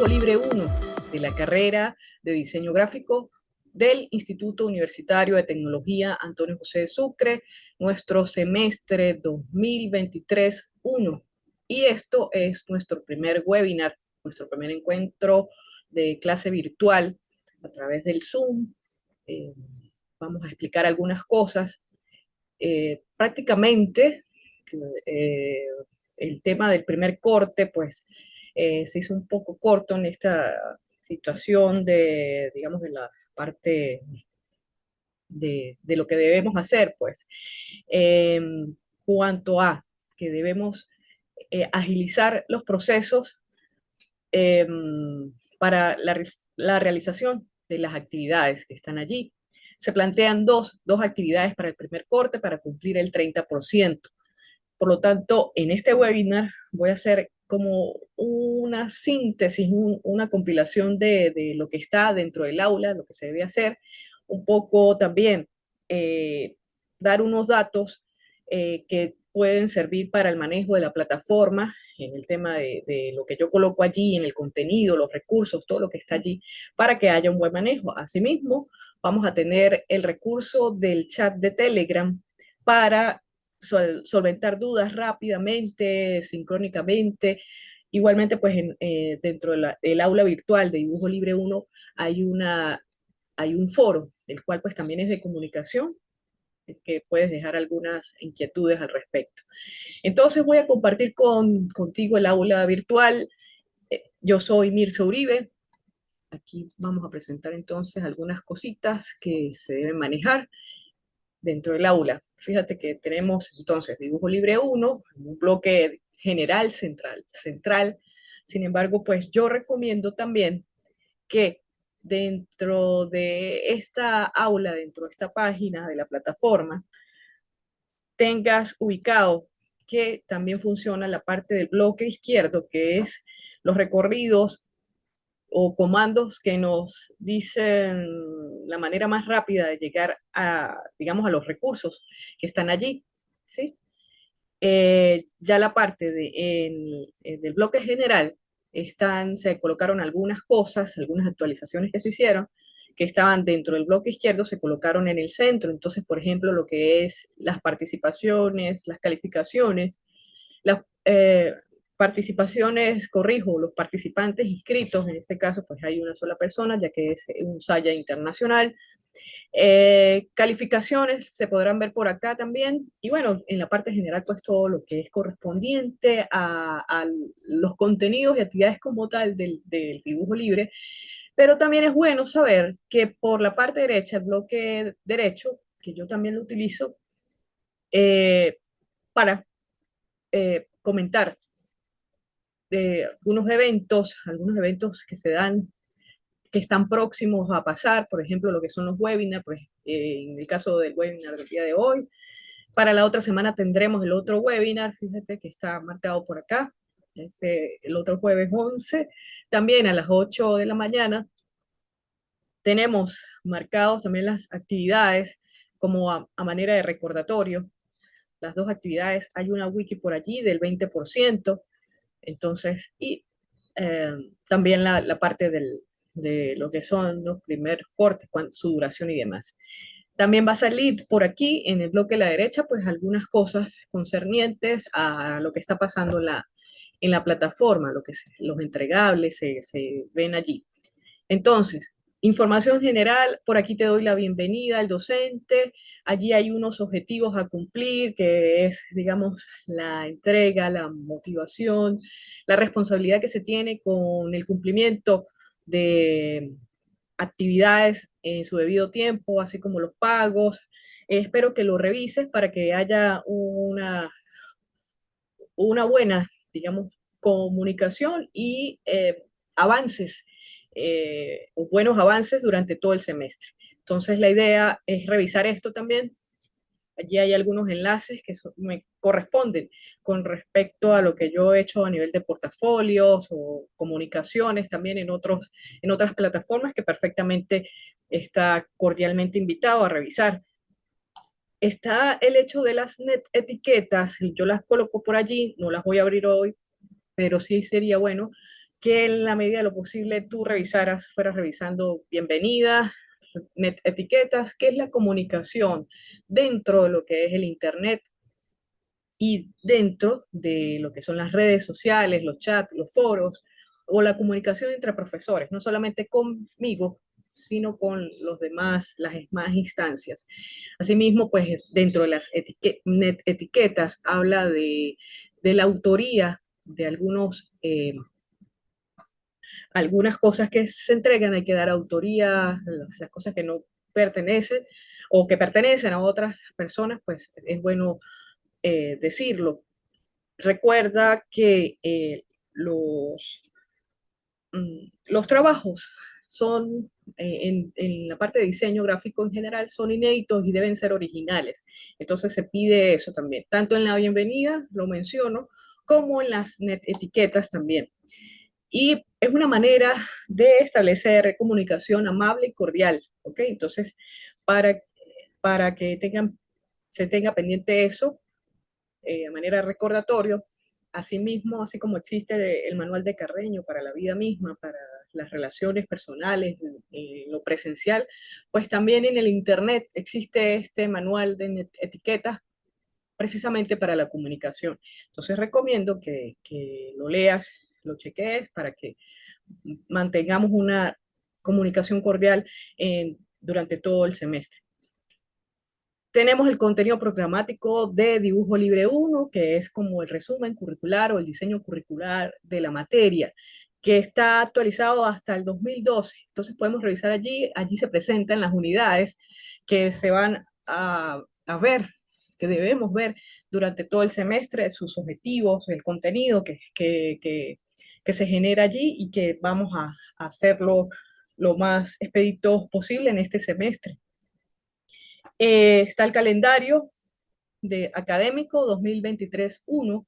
Dibujo Libre 1 de la carrera de Diseño Gráfico del Instituto Universitario de Tecnología Antonio José de Sucre, nuestro semestre 2023-1. Y esto es nuestro primer webinar, nuestro primer encuentro de clase virtual a través del Zoom. Vamos a explicar algunas cosas. Prácticamente, eh, el tema del primer corte, pues, se hizo un poco corto en esta situación de, digamos, de la parte de lo que debemos hacer, pues. Eh, Cuanto a que debemos agilizar los procesos eh, para la realización de las actividades que están allí. Se plantean dos actividades para el primer corte para cumplir el 30%. Por lo tanto, en este webinar voy a hacer como una síntesis, una compilación de lo que está dentro del aula, lo que se debe hacer, un poco también dar unos datos que pueden servir para el manejo de la plataforma, en el tema de lo que yo coloco allí, en el contenido, los recursos, todo lo que está allí, para que haya un buen manejo. Asimismo, vamos a tener el recurso del chat de Telegram para solventar dudas rápidamente, sincrónicamente. Igualmente, pues dentro del aula virtual de Dibujo Libre 1 hay un foro, el cual pues también es de comunicación, que puedes dejar algunas inquietudes al respecto. Entonces voy a compartir contigo el aula virtual. Yo soy Mirza Uribe. Aquí vamos a presentar entonces algunas cositas que se deben manejar dentro del aula. Fíjate que tenemos entonces Dibujo Libre 1, un bloque general, central. Sin embargo, pues yo recomiendo también que dentro de esta aula, dentro de esta página de la plataforma, tengas ubicado que también funciona la parte del bloque izquierdo, que es los recorridos o comandos que nos dicen la manera más rápida de llegar a, digamos, a los recursos que están allí, ¿sí? Ya la parte del bloque general, se colocaron algunas cosas, algunas actualizaciones que se hicieron, que estaban dentro del bloque izquierdo, se colocaron en el centro. Entonces, por ejemplo, lo que es las participaciones, las calificaciones, las participaciones, corrijo, los participantes inscritos, en este caso pues hay una sola persona, ya que es un SAYA internacional. Calificaciones se podrán ver por acá también. Y bueno, en la parte general pues todo lo que es correspondiente a los contenidos y actividades como tal del dibujo libre. Pero también es bueno saber que por la parte derecha, el bloque derecho, que yo también lo utilizo, para comentar de algunos eventos que se dan, que están próximos a pasar, por ejemplo, lo que son los webinars, pues, en el caso del webinar del día de hoy. Para la otra semana tendremos el otro webinar, fíjate que está marcado por acá, el otro jueves 11, también a las 8 de la mañana. Tenemos marcados también las actividades como a manera de recordatorio. Las dos actividades, hay una wiki por allí del 20%. Entonces, y eh, también la parte de lo que son los primeros cortes, su duración y demás. También va a salir por aquí, en el bloque de la derecha, pues algunas cosas concernientes a lo que está pasando en la plataforma, los entregables se ven allí. Entonces, información general, por aquí te doy la bienvenida al docente, allí hay unos objetivos a cumplir, que es, digamos, la entrega, la motivación, la responsabilidad que se tiene con el cumplimiento de actividades en su debido tiempo, así como los pagos. Espero que lo revises para que haya una buena, digamos, comunicación y avances, o buenos avances durante todo el semestre. Entonces la idea es revisar esto también. Allí hay algunos enlaces que me corresponden con respecto a lo que yo he hecho a nivel de portafolios o comunicaciones también en otras plataformas que perfectamente está cordialmente invitado a revisar. Está el hecho de las net etiquetas, yo las coloco por allí, no las voy a abrir hoy, pero sí sería bueno que en la medida de lo posible tú revisaras, fueras revisando bienvenida, etiquetas, qué es la comunicación dentro de lo que es el Internet y dentro de lo que son las redes sociales, los chats, los foros o la comunicación entre profesores, no solamente conmigo, sino con los demás, las demás instancias. Asimismo, pues dentro de las etiquetas habla de la autoría de algunas cosas que se entregan, hay que dar autoría, las cosas que no pertenecen o que pertenecen a otras personas, pues es bueno decirlo. Recuerda que los trabajos son, en la parte de diseño gráfico en general, son inéditos y deben ser originales. Entonces se pide eso también, tanto en la bienvenida, lo menciono, como en las etiquetas también. Y es una manera de establecer comunicación amable y cordial, ¿ok? Entonces, para, para que se tenga pendiente eso, de manera recordatorio. Asimismo, así como existe el manual de Carreño para la vida misma, para las relaciones personales, lo presencial, pues también en el Internet existe este manual de etiquetas precisamente para la comunicación. Entonces recomiendo que lo leas, lo cheques para que mantengamos una comunicación cordial durante todo el semestre. Tenemos el contenido programático de Dibujo Libre 1, que es como el resumen curricular o el diseño curricular de la materia, que está actualizado hasta el 2012. Entonces podemos revisar allí, allí se presentan las unidades que se van a ver, que debemos ver durante todo el semestre, sus objetivos, el contenido que se genera allí y que vamos a hacerlo lo más expedito posible en este semestre. Está el calendario de académico 2023-1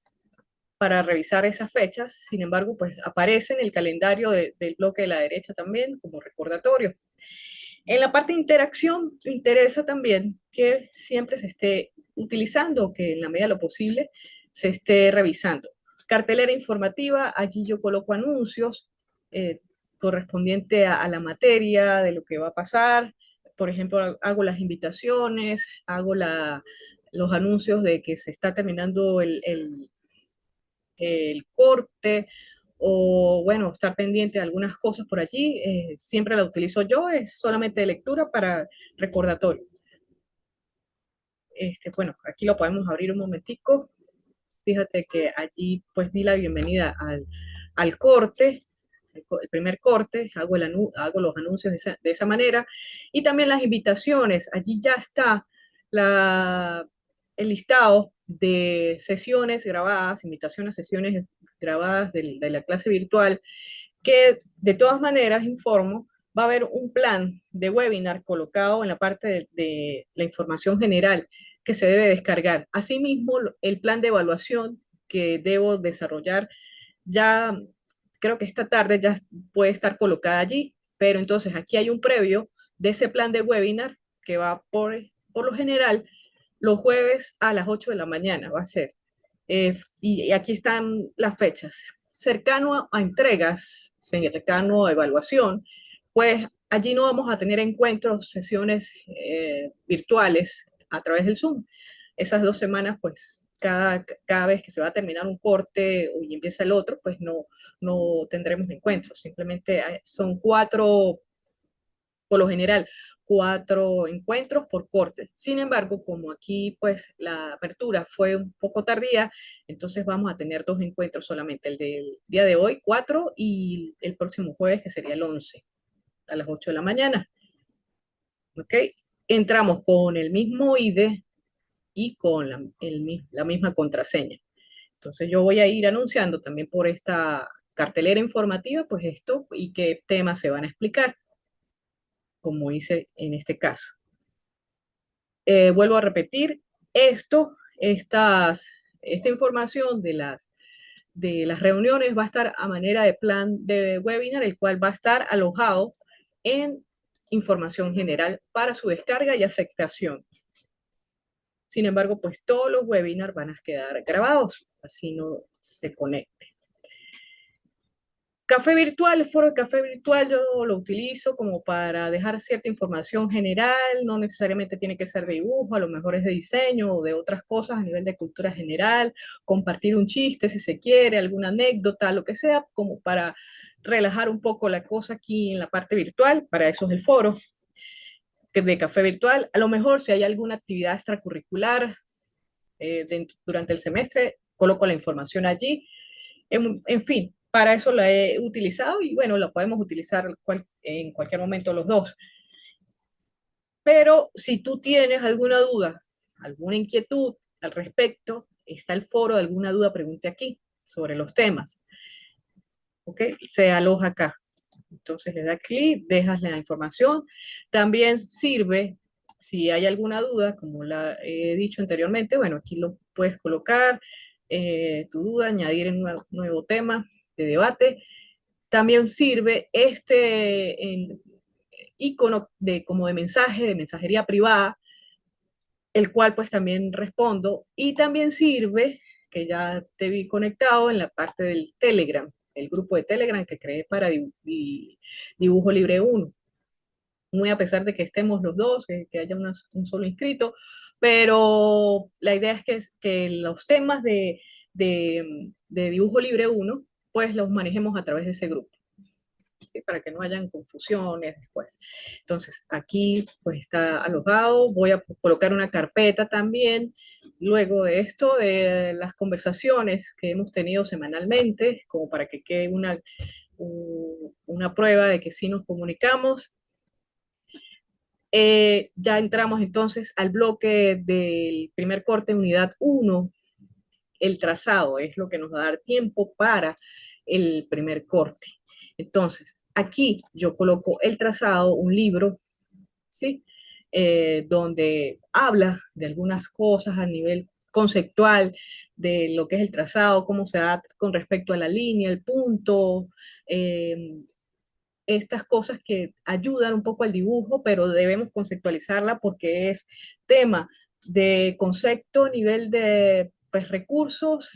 para revisar esas fechas. Sin embargo, pues aparece en el calendario del bloque de la derecha también como recordatorio. En la parte de interacción, interesa también que siempre se esté utilizando, que en la medida de lo posible se esté revisando. Cartelera informativa, allí yo coloco anuncios correspondiente a la materia, de lo que va a pasar. Por ejemplo, hago las invitaciones, hago los anuncios de que se está terminando el corte, o bueno, estar pendiente de algunas cosas por allí, siempre la utilizo yo, es solamente de lectura para recordatorio. Bueno, aquí lo podemos abrir un momentico. Fíjate que allí pues di la bienvenida al corte, el primer corte, hago los anuncios de esa manera, y también las invitaciones. Allí ya está el listado de sesiones grabadas, invitaciones a sesiones grabadas de la clase virtual, que de todas maneras informo, va a haber un plan de webinar colocado en la parte de la información general que se debe descargar. Asimismo, el plan de evaluación que debo desarrollar ya creo que esta tarde ya puede estar colocada allí, pero entonces aquí hay un previo de ese plan de webinar que va por lo general los jueves a las 8 de la mañana, va a ser. Y aquí están las fechas. Cercano a entregas, cercano a evaluación, pues allí no vamos a tener encuentros, sesiones virtuales a través del Zoom. Esas 2 semanas, pues cada vez que se va a terminar un corte y empieza el otro, pues no tendremos encuentros. Simplemente son 4, por lo general, 4 encuentros por corte. Sin embargo, como aquí pues la apertura fue un poco tardía, entonces vamos a tener 2 encuentros solamente, el del día de hoy, 4, y el próximo jueves, que sería el 11, a las 8 de la mañana. ¿Ok? Entramos con el mismo ID y con la misma contraseña. Entonces yo voy a ir anunciando también por esta cartelera informativa, pues esto y qué temas se van a explicar, como hice en este caso. Vuelvo a repetir, esta información de las reuniones va a estar a manera de plan de webinar, el cual va a estar alojado en información general para su descarga y aceptación. Sin embargo, pues todos los webinars van a quedar grabados, así no se conecte. Café virtual, el foro de café virtual yo lo utilizo como para dejar cierta información general, no necesariamente tiene que ser de dibujo, a lo mejor es de diseño o de otras cosas a nivel de cultura general, compartir un chiste si se quiere, alguna anécdota, lo que sea, como para relajar un poco la cosa aquí en la parte virtual, para eso es el foro de café virtual. A lo mejor si hay alguna actividad extracurricular durante el semestre, coloco la información allí. En fin, para eso la he utilizado y bueno, la podemos utilizar en cualquier momento los dos. Pero si tú tienes alguna duda, alguna inquietud al respecto, está el foro de alguna duda, pregunte aquí sobre los temas. ¿Ok? Se aloja acá. Entonces le da clic, dejas la información. También sirve, si hay alguna duda, como la he dicho anteriormente, bueno, aquí lo puedes colocar, tu duda, añadir un nuevo tema de debate. También sirve el icono como de mensaje, de mensajería privada, el cual pues también respondo. Y también sirve, que ya te vi conectado en la parte del Telegram, el grupo de Telegram que creé para Dibujo Libre uno, muy a pesar de que estemos los dos, que haya un solo inscrito, pero la idea es que los temas de Dibujo Libre uno pues los manejemos a través de ese grupo. ¿Sí? Para que no hayan confusiones después. Entonces, aquí pues está alojado, voy a colocar una carpeta también, luego de esto, de las conversaciones que hemos tenido semanalmente, como para que quede una prueba de que sí nos comunicamos. Ya entramos entonces al bloque del primer corte, unidad uno, el trazado, es lo que nos va a dar tiempo para el primer corte. Entonces, aquí yo coloco el trazado, un libro, ¿sí? Donde habla de algunas cosas a nivel conceptual de lo que es el trazado, cómo se da con respecto a la línea, el punto, estas cosas que ayudan un poco al dibujo, pero debemos conceptualizarla porque es tema de concepto a nivel de pues, recursos,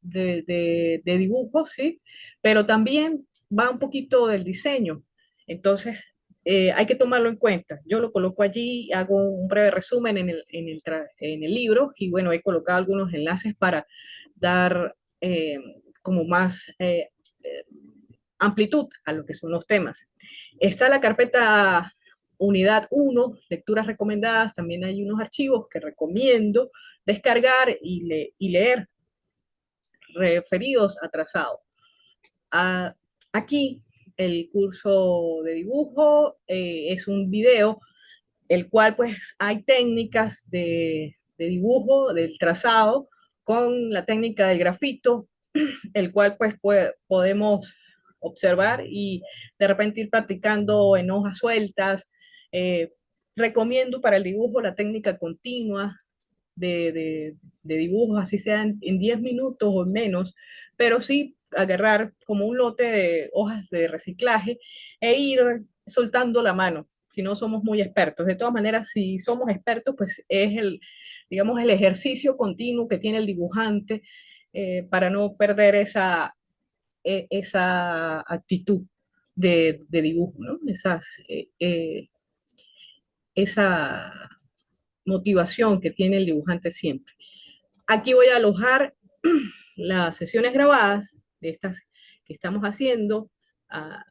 de dibujos, ¿sí? Pero también va un poquito del diseño. Entonces, hay que tomarlo en cuenta. Yo lo coloco allí, hago un breve resumen en el libro y bueno, he colocado algunos enlaces para dar como más amplitud a lo que son los temas. Está la carpeta Unidad uno, lecturas recomendadas, también hay unos archivos que recomiendo descargar y leer referidos a trazado. Aquí el curso de dibujo es un video, el cual pues hay técnicas de dibujo, del trazado, con la técnica del grafito, el cual pues podemos observar y de repente ir practicando en hojas sueltas. Eh, Recomiendo para el dibujo la técnica continua de dibujos, así sean en 10 minutos o menos, pero sí agarrar como un lote de hojas de reciclaje e ir soltando la mano, si no somos muy expertos. De todas maneras, si somos expertos, pues es digamos, el ejercicio continuo que tiene el dibujante para no perder esa actitud de dibujo, ¿no? Esa motivación que tiene el dibujante siempre. Aquí voy a alojar las sesiones grabadas de estas que estamos haciendo. ah,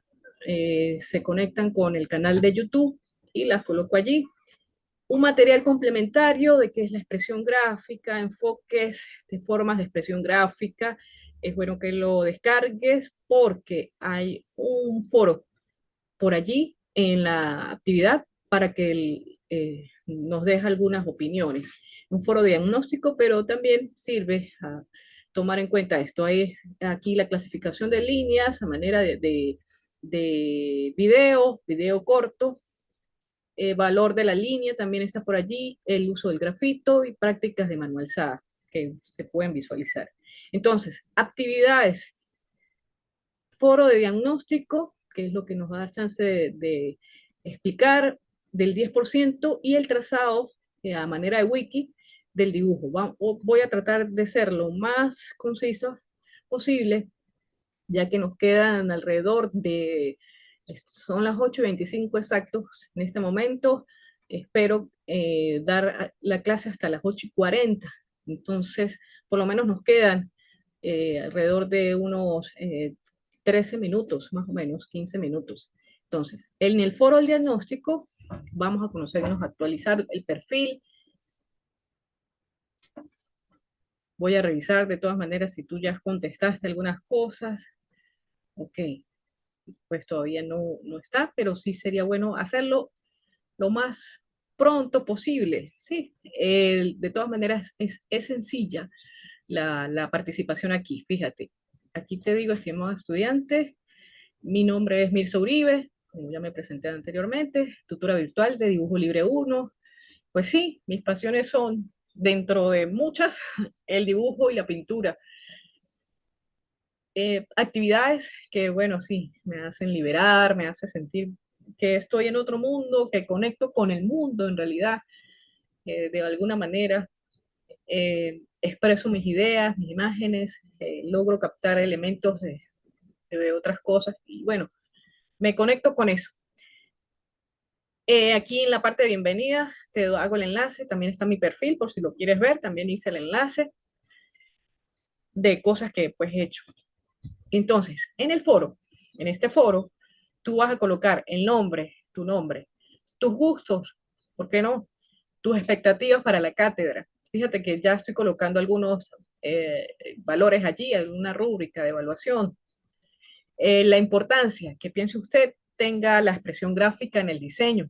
Se conectan con el canal de YouTube y las coloco allí. Un material complementario de qué es la expresión gráfica, enfoques de formas de expresión gráfica. Es bueno que lo descargues porque hay un foro por allí en la actividad para que nos deje algunas opiniones. Un foro diagnóstico, pero también sirve a tomar en cuenta esto. Hay aquí la clasificación de líneas a manera de video corto, valor de la línea también está por allí, el uso del grafito y prácticas de manualzada que se pueden visualizar. Entonces, actividades, foro de diagnóstico, que es lo que nos va a dar chance de explicar del 10% y el trazado a manera de wiki del dibujo. Voy a tratar de ser lo más conciso posible ya que nos quedan alrededor de, son las 8:25 exactos en este momento. Espero dar la clase hasta las 8:40. Entonces, por lo menos nos quedan alrededor de unos 13 minutos, más o menos, 15 minutos. Entonces, en el foro del diagnóstico vamos a conocernos, actualizar el perfil. Voy a revisar de todas maneras si tú ya contestaste algunas cosas. Ok, pues todavía no está, pero sí sería bueno hacerlo lo más pronto posible. Sí, de todas maneras es sencilla la participación aquí. Fíjate, aquí te digo, estimado estudiante, mi nombre es Mirza Uribe, como ya me presenté anteriormente, tutora virtual de Dibujo Libre 1. Pues sí, mis pasiones son, dentro de muchas, el dibujo y la pintura. Actividades que, bueno, sí, me hacen liberar, me hace sentir que estoy en otro mundo, que conecto con el mundo en realidad, de alguna manera. Expreso mis ideas, mis imágenes, logro captar elementos de otras cosas y bueno, me conecto con eso. Aquí en la parte de bienvenida te hago el enlace, también está mi perfil por si lo quieres ver, también hice el enlace de cosas que pues he hecho. Entonces, en el foro, en este foro, tú vas a colocar el nombre, tu nombre, tus gustos, ¿por qué no? Tus expectativas para la cátedra. Fíjate que ya estoy colocando algunos valores allí, alguna rúbrica de evaluación. La importancia que piense usted tenga la expresión gráfica en el diseño.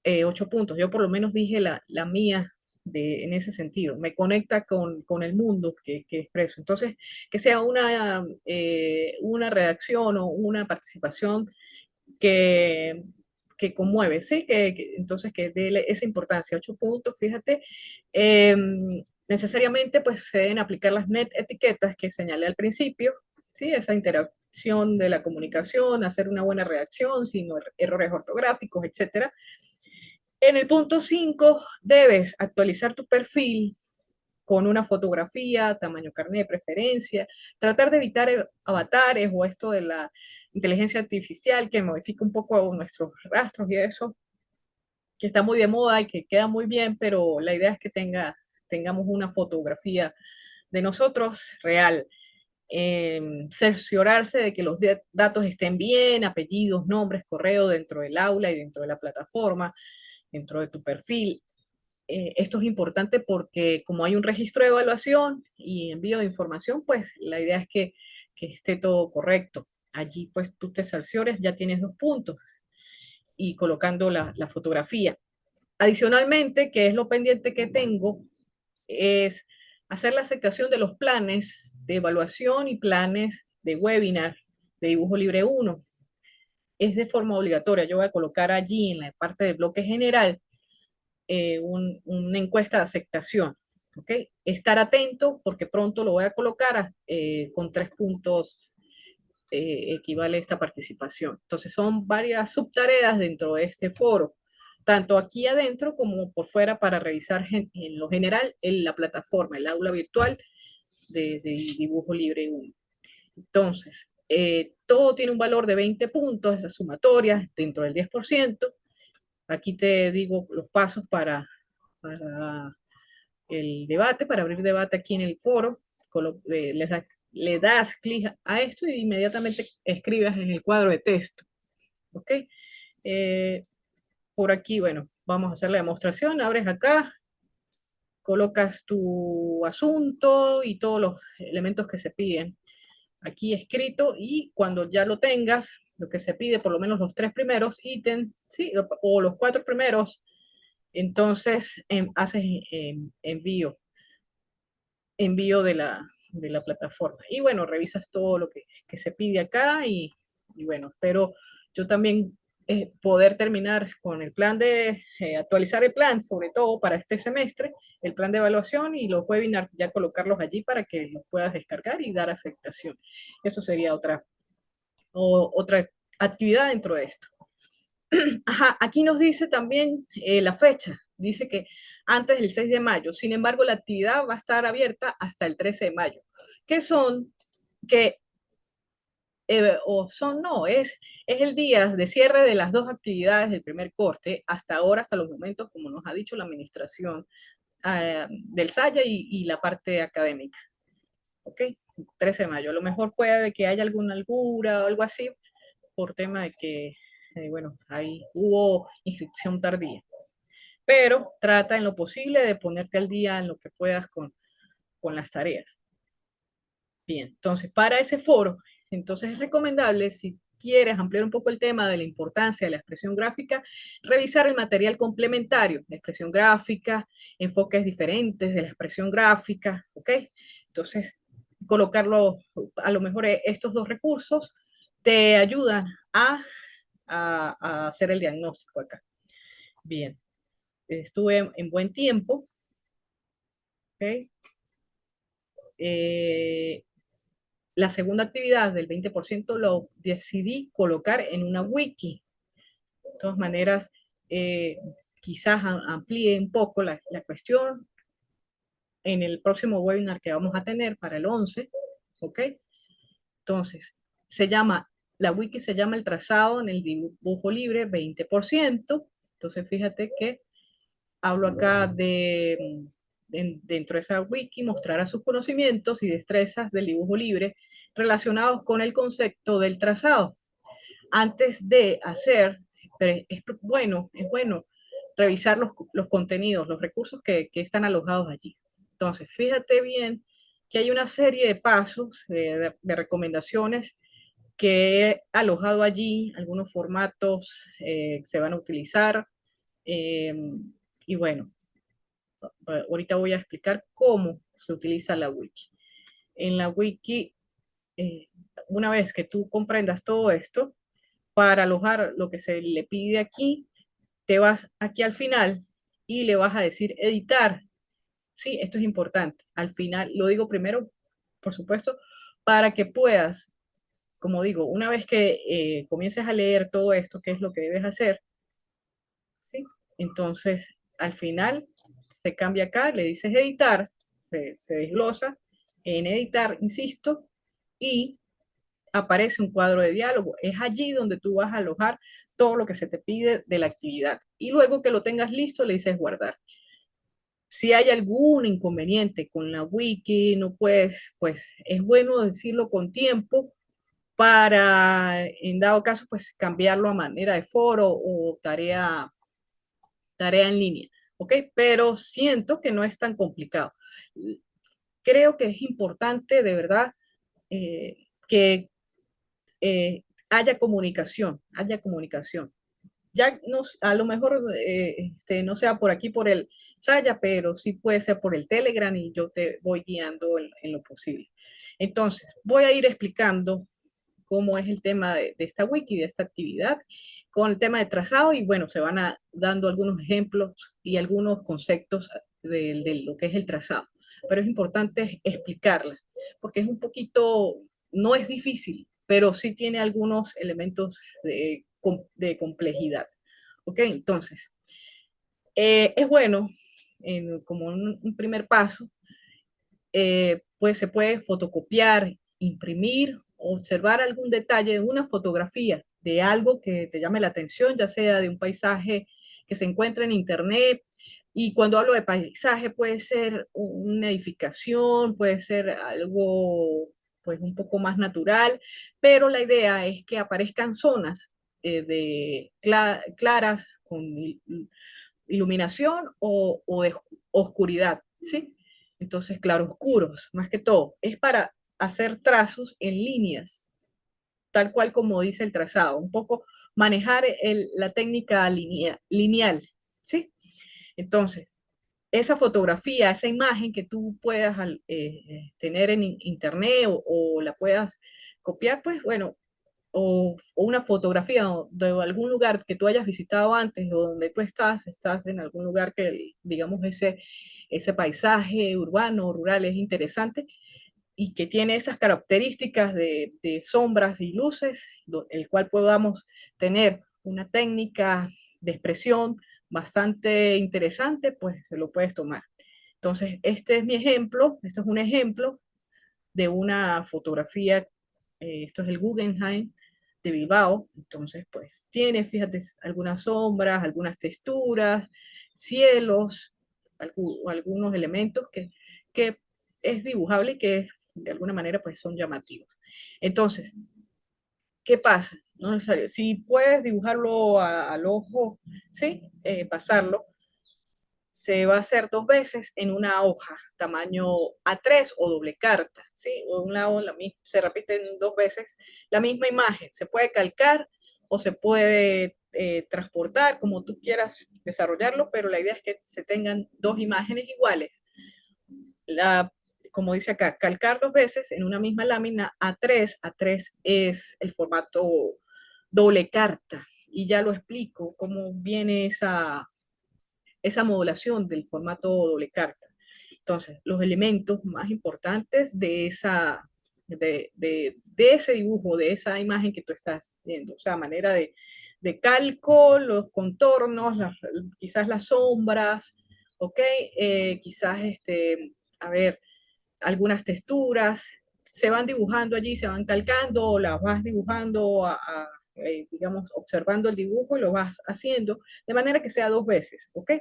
8 puntos. Yo por lo menos dije la mía en ese sentido. Me conecta con el mundo que expreso. Entonces, que sea una redacción o una participación que, que conmueve, ¿sí? Entonces, que dé esa importancia. 8 puntos, fíjate. Eh, necesariamente, pues, se deben aplicar las net etiquetas que señalé al principio, ¿sí? Esa interacción de la comunicación, hacer una buena redacción, sin errores ortográficos, etcétera. En el punto 5 debes actualizar tu perfil con una fotografía, tamaño carnet de preferencia, tratar de evitar avatares o esto de la inteligencia artificial que modifica un poco nuestros rastros y eso, que está muy de moda y que queda muy bien, pero la idea es que tengamos una fotografía de nosotros real. Cerciorarse de que los datos estén bien, apellidos, nombres, correo dentro del aula y dentro de la plataforma, dentro de tu perfil. Esto es importante porque como hay un registro de evaluación y envío de información, pues la idea es que esté todo correcto. Allí pues tú te cerciores, ya tienes 2 puntos y colocando la fotografía. Adicionalmente, que es lo pendiente que tengo, es hacer la aceptación de los planes de evaluación y planes de webinar de Dibujo Libre 1. Es de forma obligatoria. Yo voy a colocar allí en la parte de bloque general una encuesta de aceptación. ¿Okay? Estar atento porque pronto lo voy a colocar con 3 puntos equivale esta participación. Entonces son varias subtareas dentro de este foro, tanto aquí adentro como por fuera para revisar en lo general en la plataforma, el aula virtual de Dibujo Libre 1. Entonces, todo tiene un valor de 20 puntos, esas sumatorias dentro del 10%. Aquí te digo los pasos para el debate, para abrir debate aquí en el foro. Le das clic a esto y inmediatamente escribas en el cuadro de texto. ¿Ok? Eh, por aquí, bueno, vamos a hacer la demostración. Abres acá, colocas tu asunto y todos los elementos que se piden aquí escrito y cuando ya lo tengas, lo que se pide, por lo menos los 3 primeros ítems, ¿sí? O los 4 primeros, entonces haces envío de la plataforma. Y bueno, revisas todo lo que se pide acá y bueno, espero yo también poder terminar con el plan de actualizar el plan, sobre todo para este semestre, el plan de evaluación y los webinars, ya colocarlos allí para que los puedas descargar y dar aceptación. Eso sería otra actividad dentro de esto. Ajá, aquí nos dice también la fecha. Dice que antes del 6 de mayo. Sin embargo, la actividad va a estar abierta hasta el 13 de mayo. Que son que o son, no, es el día de cierre de las dos actividades del primer corte, hasta ahora, hasta los momentos, como nos ha dicho la administración del SAYA y la parte académica. ¿Ok? 13 de mayo. A lo mejor puede que haya alguna algura o algo así, por tema de que, bueno, ahí hubo inscripción tardía. Pero trata en lo posible de ponerte al día en lo que puedas con las tareas. Bien, entonces para ese foro, entonces es recomendable, si quieres ampliar un poco el tema de la importancia de la expresión gráfica, revisar el material complementario, la expresión gráfica, enfoques diferentes de la expresión gráfica, ¿ok? Entonces, colocarlo, a lo mejor estos dos recursos te ayudan a hacer el diagnóstico acá. Bien, estuve en buen tiempo, ¿ok? Eh, La segunda actividad del 20% lo decidí colocar en una wiki. De todas maneras, eh, quizás amplíe un poco la cuestión en el próximo webinar que vamos a tener para el 11, ¿ok? Entonces, la wiki se llama el trazado en el dibujo libre 20%. Entonces, fíjate que hablo acá dentro de esa wiki, mostrará sus conocimientos y destrezas del dibujo libre relacionados con el concepto del trazado. Antes de hacer, es bueno revisar los contenidos, los recursos que están alojados allí. Entonces, fíjate bien que hay una serie de pasos, de recomendaciones que he alojado allí, algunos formatos se van a utilizar, eh, y bueno, ahorita voy a explicar cómo se utiliza la wiki. En la wiki, eh, una vez que tú comprendas todo esto, para alojar lo que se le pide aquí, te vas aquí al final y le vas a decir editar. Sí, esto es importante. Al final, lo digo primero, por supuesto, para que puedas, como digo, una vez que comiences a leer todo esto, qué es lo que debes hacer, ¿sí? Entonces, al final se cambia acá, le dices editar, se desglosa en editar, insisto, y aparece un cuadro de diálogo. Es allí donde tú vas a alojar todo lo que se te pide de la actividad. Y luego que lo tengas listo, le dices guardar. Si hay algún inconveniente con la wiki, no puedes, pues es bueno decirlo con tiempo para, en dado caso, pues cambiarlo a manera de foro o tarea en línea, ¿ok? Pero siento que no es tan complicado. Creo que es importante, de verdad, que haya comunicación, haya comunicación. Ya no, a lo mejor no sea por aquí, por el Saya, pero sí puede ser por el Telegram y yo te voy guiando en lo posible. Entonces, voy a ir explicando cómo es el tema de esta wiki, de esta actividad, con el tema de trazado y bueno, se van dando algunos ejemplos y algunos conceptos de lo que es el trazado. Pero es importante explicarla, porque es un poquito, no es difícil, pero sí tiene algunos elementos de complejidad. ¿Ok? Entonces, es bueno, como un primer paso, pues se puede fotocopiar, imprimir, observar algún detalle de una fotografía de algo que te llame la atención, ya sea de un paisaje que se encuentra en internet. Y cuando hablo de paisaje puede ser una edificación, puede ser algo pues un poco más natural, pero la idea es que aparezcan zonas claras con iluminación o de oscuridad, ¿sí? Entonces, claroscuros, más que todo, es para hacer trazos en líneas, tal cual como dice el trazado, un poco manejar la técnica lineal, ¿sí? Entonces, esa fotografía, esa imagen que tú puedas tener en internet o la puedas copiar, pues bueno, o una fotografía de algún lugar que tú hayas visitado antes o donde tú estás en algún lugar que, digamos, ese paisaje urbano o rural es interesante y que tiene esas características de sombras y luces, el cual podamos tener una técnica de expresión bastante interesante, pues se lo puedes tomar. Entonces, este es mi ejemplo, esto es un ejemplo de una fotografía esto es el Guggenheim de Bilbao. Entonces, pues tiene, fíjate, algunas sombras, algunas texturas, cielos, algunos elementos que es dibujable y que de alguna manera pues son llamativos. Entonces, ¿qué pasa? No es necesario. Si puedes dibujarlo al ojo, ¿sí? Pasarlo, se va a hacer dos veces en una hoja, tamaño A3 o doble carta, ¿sí? O de un lado se repiten dos veces la misma imagen. Se puede calcar o se puede transportar, como tú quieras desarrollarlo, pero la idea es que se tengan dos imágenes iguales. La, como dice acá, calcar dos veces en una misma lámina A3. A3 es el formato doble carta. Y ya lo explico cómo viene esa modulación del formato doble carta. Entonces, los elementos más importantes de ese dibujo, de esa imagen que tú estás viendo, o sea, manera de calco, los contornos, quizás las sombras, ¿ok? Quizás, a ver, algunas texturas, se van dibujando allí, se van calcando, o las vas dibujando digamos, observando el dibujo y lo vas haciendo, de manera que sea dos veces, ¿ok?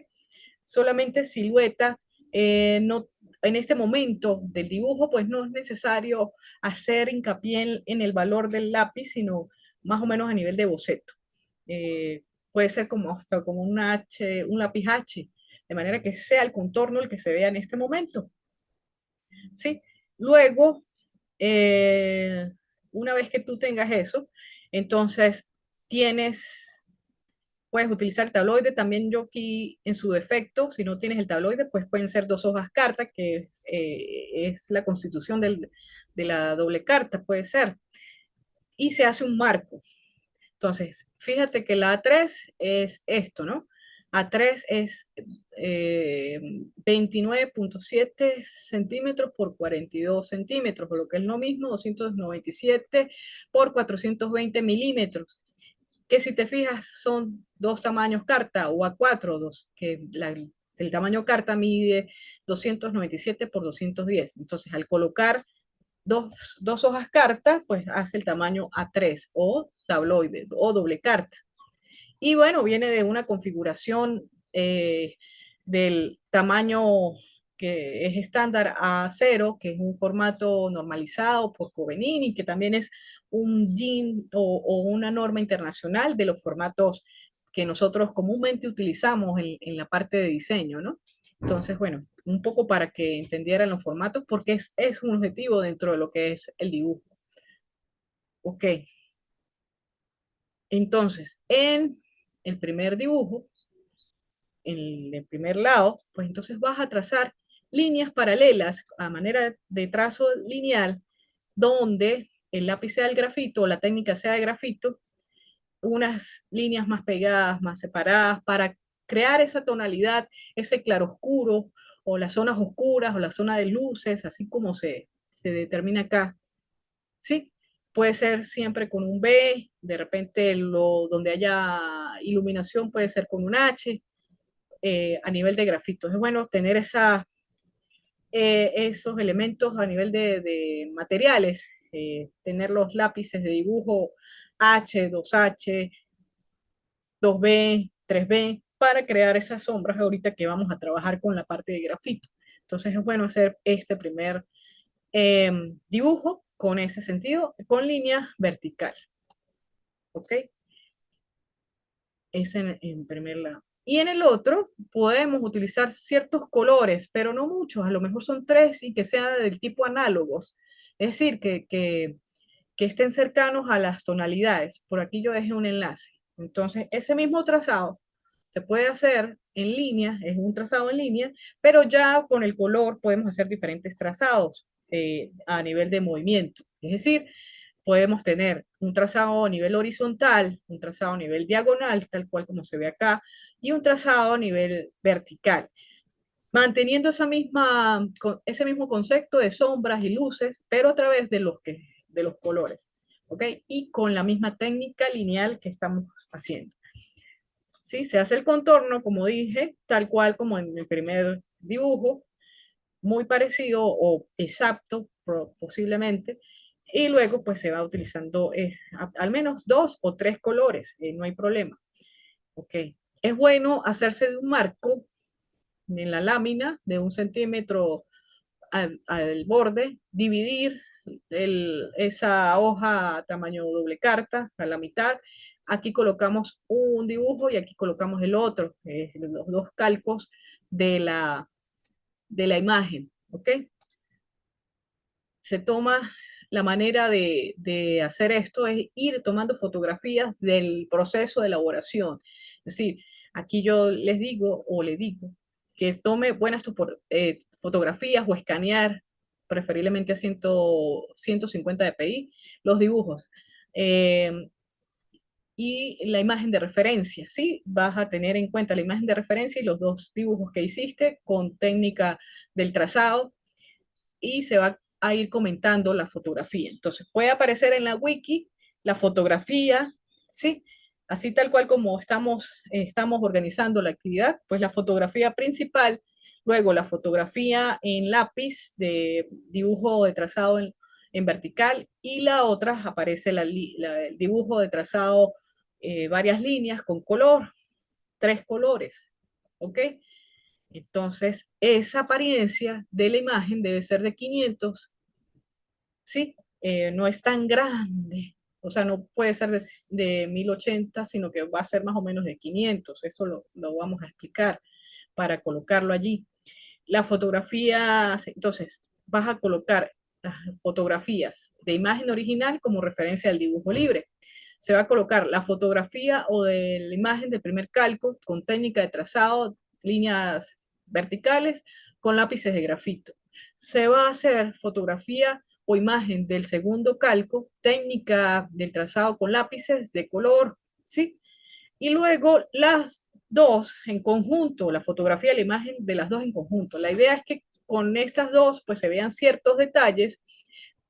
Solamente silueta, no, en este momento del dibujo, pues no es necesario hacer hincapié en el valor del lápiz, sino más o menos a nivel de boceto. Puede ser como hasta como un lápiz H, de manera que sea el contorno el que se vea en este momento, ¿sí? Luego, eh, una vez que tú tengas eso, entonces tienes puedes utilizar el tabloide también yo aquí en su defecto. Si no tienes el tabloide, pues pueden ser dos hojas carta, que es la constitución de la doble carta, puede ser. Y se hace un marco. Entonces, fíjate que la A3 es esto, ¿no? A3 es 29,7 centímetros por 42 centímetros, por lo que es lo mismo, 297 por 420 milímetros, que si te fijas son dos tamaños carta o A4, el tamaño carta mide 297 por 210. Entonces, al colocar dos hojas carta, pues hace el tamaño A3 o tabloide o doble carta. Y bueno, viene de una configuración del tamaño que es estándar A0, que es un formato normalizado por Covenini, que también es un DIN o una norma internacional de los formatos que nosotros comúnmente utilizamos en la parte de diseño, ¿no? Entonces, bueno, un poco para que entendieran los formatos, porque es un objetivo dentro de lo que es el dibujo. Ok, entonces, en el primer dibujo, en el primer lado, pues entonces vas a trazar líneas paralelas a manera de trazo lineal, donde el lápiz sea el grafito o la técnica sea de grafito, unas líneas más pegadas, más separadas, para crear esa tonalidad, ese claroscuro, o las zonas oscuras, o la zona de luces, así como se determina acá. Sí, puede ser siempre con un B, de repente donde haya iluminación puede ser con un H, a nivel de grafito. Es bueno tener esos elementos a nivel de materiales, tener los lápices de dibujo H, 2H, 2B, 3B, para crear esas sombras ahorita que vamos a trabajar con la parte de grafito. Entonces es bueno hacer este primer dibujo con ese sentido, con línea vertical. ¿Ok? Es en primer lado. Y en el otro podemos utilizar ciertos colores, pero no muchos, a lo mejor son tres y que sean del tipo análogos, es decir, que estén cercanos a las tonalidades. Por aquí yo dejé un enlace. Entonces, ese mismo trazado se puede hacer en línea, es un trazado en línea, pero ya con el color podemos hacer diferentes trazados a nivel de movimiento. Es decir, podemos tener un trazado a nivel horizontal, un trazado a nivel diagonal, tal cual como se ve acá, y un trazado a nivel vertical, manteniendo ese mismo concepto de sombras y luces, pero a través de los colores, ¿ok? Y con la misma técnica lineal que estamos haciendo. ¿Sí? Se hace el contorno, como dije, tal cual como en el primer dibujo, muy parecido o exacto posiblemente, Y luego pues se va utilizando al menos 2 o 3 colores, no hay problema. Ok. Es bueno hacerse de un marco en la lámina de 1 centímetro al borde, dividir esa hoja tamaño doble carta a la mitad. Aquí colocamos un dibujo y aquí colocamos el otro, los dos calcos de la imagen, ¿ok? Se toma la manera de hacer esto es ir tomando fotografías del proceso de elaboración. Es decir, aquí yo les digo o le digo que tome buenas fotografías o escanear, preferiblemente a 150 dpi, los dibujos. Eh, y la imagen de referencia, ¿sí? Vas a tener en cuenta la imagen de referencia y los dos dibujos que hiciste con técnica del trazado y se va a ir comentando la fotografía. Entonces puede aparecer en la wiki la fotografía, ¿sí? Así tal cual como estamos organizando la actividad, pues la fotografía principal, luego la fotografía en lápiz de dibujo de trazado en vertical y la otra aparece el dibujo de trazado, varias líneas con color, 3 colores, ¿ok? Entonces, esa apariencia de la imagen debe ser de 500, ¿sí? No es tan grande, o sea, no puede ser de 1080, sino que va a ser más o menos de 500. Eso lo vamos a explicar para colocarlo allí. La fotografía, entonces, vas a colocar las fotografías de imagen original como referencia al dibujo libre. Se va a colocar la fotografía o de la imagen del primer calco con técnica de trazado, líneas verticales con lápices de grafito. Se va a hacer fotografía o imagen del segundo calco, técnica del trazado con lápices de color, ¿sí? Y luego las dos en conjunto, la fotografía y la imagen de las dos en conjunto. La idea es que con estas dos pues se vean ciertos detalles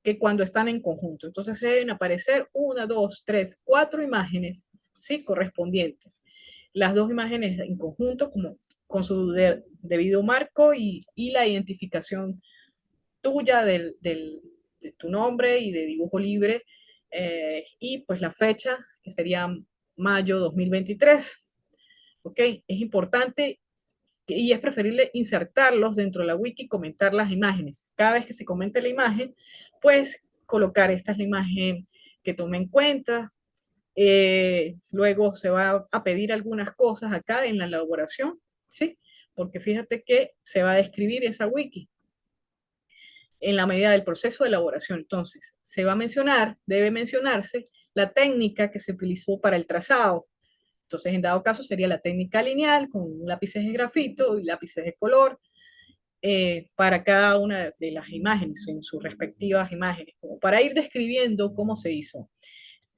que cuando están en conjunto. Entonces se deben aparecer 1, 2, 3, 4 imágenes, ¿sí? Correspondientes. Las dos imágenes en conjunto como con su debido marco y la identificación tuya de tu nombre y de dibujo libre, y pues la fecha que sería mayo 2023. ¿Ok? Es importante y es preferible insertarlos dentro de la wiki y comentar las imágenes. Cada vez que se comente la imagen, pues colocar esta es la imagen que tome en cuenta. Luego se va a pedir algunas cosas acá en la elaboración, ¿sí? Porque fíjate que se va a describir esa wiki en la medida del proceso de elaboración. Entonces, se va a mencionar, debe mencionarse la técnica que se utilizó para el trazado. Entonces, en dado caso, sería la técnica lineal con lápices de grafito y lápices de color, para cada una de las imágenes, en sus respectivas imágenes, como para ir describiendo cómo se hizo.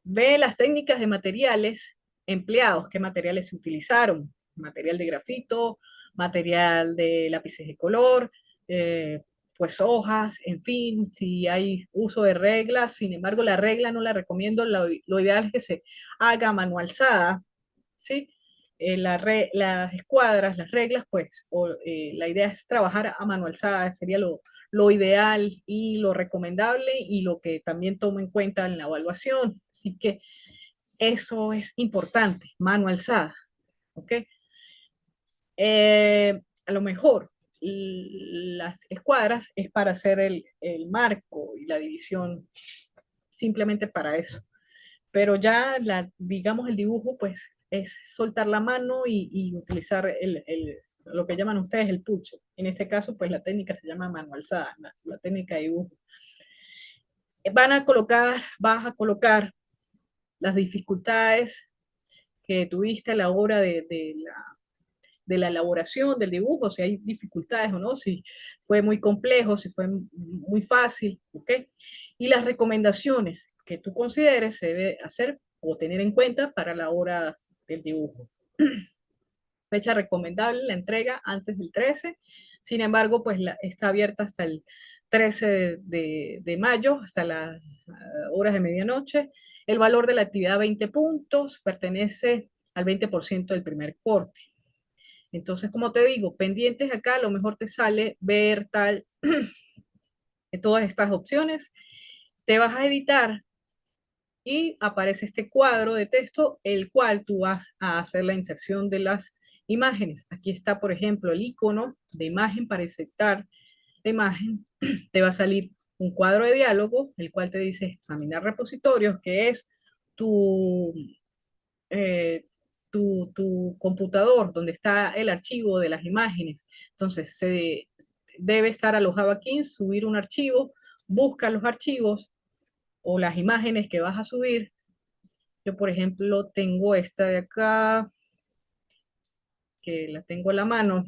Ve las técnicas de materiales empleados, qué materiales se utilizaron, material de grafito, material de lápices de color, eh, pues hojas, en fin, si hay uso de reglas. Sin embargo, la regla no la recomiendo, lo ideal es que se haga manualzada, ¿sí? Las escuadras, las reglas, pues la idea es trabajar a mano alzada, sería lo ideal y lo recomendable y lo que también tomo en cuenta en la evaluación. Así que eso es importante, mano alzada, ¿ok? A lo mejor las escuadras es para hacer el marco y la división, simplemente para eso. Pero ya, digamos, el dibujo, pues es soltar la mano y utilizar lo que llaman ustedes el pulso. En este caso, pues la técnica se llama mano alzada, la técnica de dibujo. Vas a colocar las dificultades que tuviste a la hora de la elaboración del dibujo, si hay dificultades o no, si fue muy complejo, si fue muy fácil, ¿ok? Y las recomendaciones que tú consideres se debe hacer o tener en cuenta para la hora del dibujo. Fecha recomendable, la entrega antes del 13. Sin embargo, pues está abierta hasta el 13 de mayo, hasta las horas de medianoche. El valor de la actividad 20 puntos, pertenece al 20% del primer corte. Entonces, como te digo, pendientes acá, a lo mejor te sale ver tal de todas estas opciones Te vas a editar y aparece este cuadro de texto, el cual tú vas a hacer la inserción de las imágenes. Aquí está, por ejemplo, el icono de imagen para insertar la imagen. Te va a salir un cuadro de diálogo, el cual te dice examinar repositorios, que es tu, eh, tu computador, donde está el archivo de las imágenes. Entonces, se debe estar alojado aquí, subir un archivo, busca los archivos o las imágenes que vas a subir. Yo, por ejemplo, tengo esta de acá, que la tengo a la mano,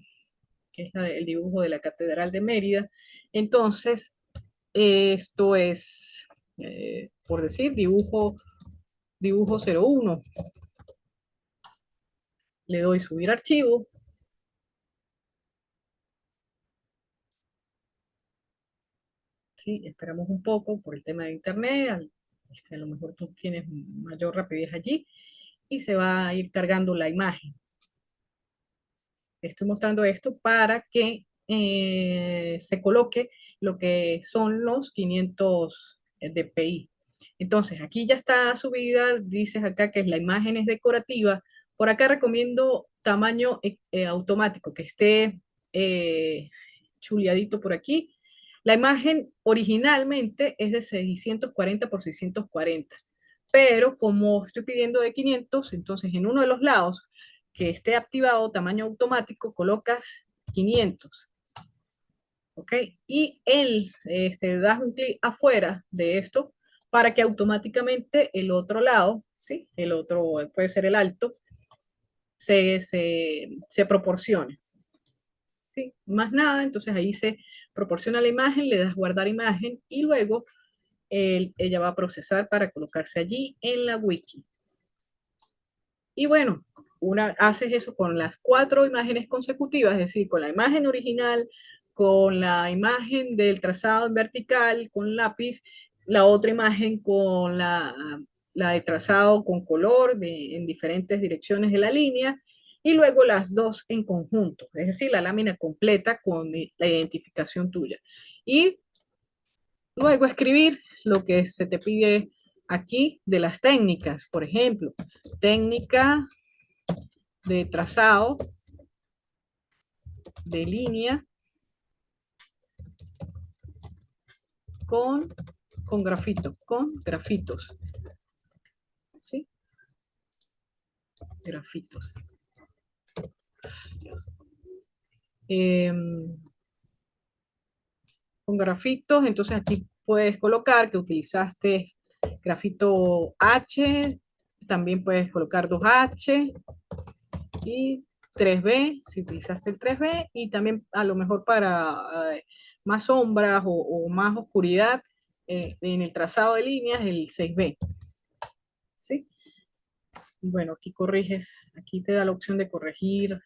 que es el dibujo de la Catedral de Mérida. Entonces, esto es, por decir, dibujo 01. Le doy subir archivo. ¿Sí? Esperamos un poco por el tema de internet. A lo mejor tú tienes mayor rapidez allí y se va a ir cargando la imagen. Estoy mostrando esto para que se coloque lo que son los 500 dpi. Entonces, aquí ya está subida, dices acá que la imagen es decorativa. Por acá recomiendo tamaño automático, que esté chuleadito por aquí. La imagen originalmente es de 640 por 640, pero como estoy pidiendo de 500, entonces en uno de los lados que esté activado tamaño automático, colocas 500, ¿ok? Y das un clic afuera de esto para que automáticamente el otro lado, ¿sí? El otro puede ser el alto, se proporcione. ¿Sí? Más nada, entonces ahí se proporciona la imagen, le das guardar imagen y luego ella va a procesar para colocarse allí en la wiki. Y bueno, haces eso con las 4 imágenes consecutivas, es decir, con la imagen original, con la imagen del trazado en vertical con lápiz, la otra imagen con la de trazado con color en diferentes direcciones de la línea, y luego las dos en conjunto, es decir, la lámina completa con la identificación tuya. Y luego escribir lo que se te pide aquí de las técnicas, por ejemplo, técnica de trazado de línea con, con grafitos, ¿sí? Grafitos. Eh, con grafitos, entonces aquí puedes colocar que utilizaste grafito H, también puedes colocar 2H y 3B, si utilizaste el 3B, y también a lo mejor para más sombras o más oscuridad en el trazado de líneas, el 6B. ¿Sí? Bueno, aquí corriges, aquí te da la opción de corregir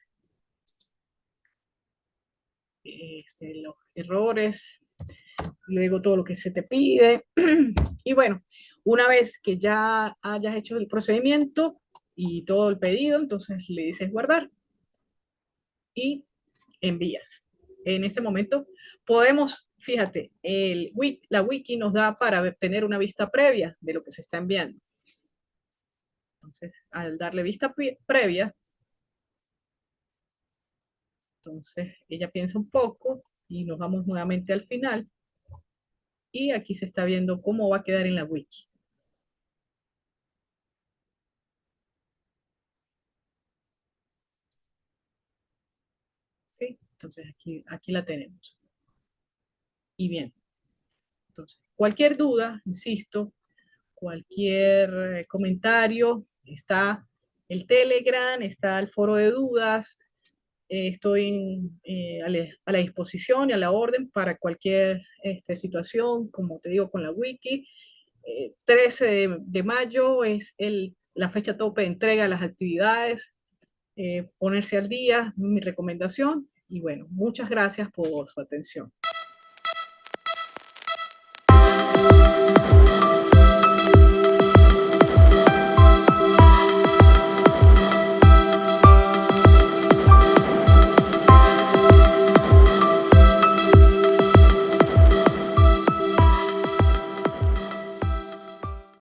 los errores, luego todo lo que se te pide. Y bueno, una vez que ya hayas hecho el procedimiento y todo el pedido, entonces le dices guardar y envías. En este momento podemos, fíjate, la wiki nos da para tener una vista previa de lo que se está enviando. Entonces, al darle vista previa, entonces ella piensa un poco y nos vamos nuevamente al final. Y aquí se está viendo cómo va a quedar en la wiki. ¿Sí? Entonces aquí la tenemos. Y bien, entonces cualquier duda, insisto, cualquier comentario, está el Telegram, está el foro de dudas, estoy a la disposición y a la orden para cualquier situación, como te digo, con la wiki. 13 de mayo es la fecha tope de entrega de las actividades, ponerse al día, mi recomendación. Y bueno, muchas gracias por su atención.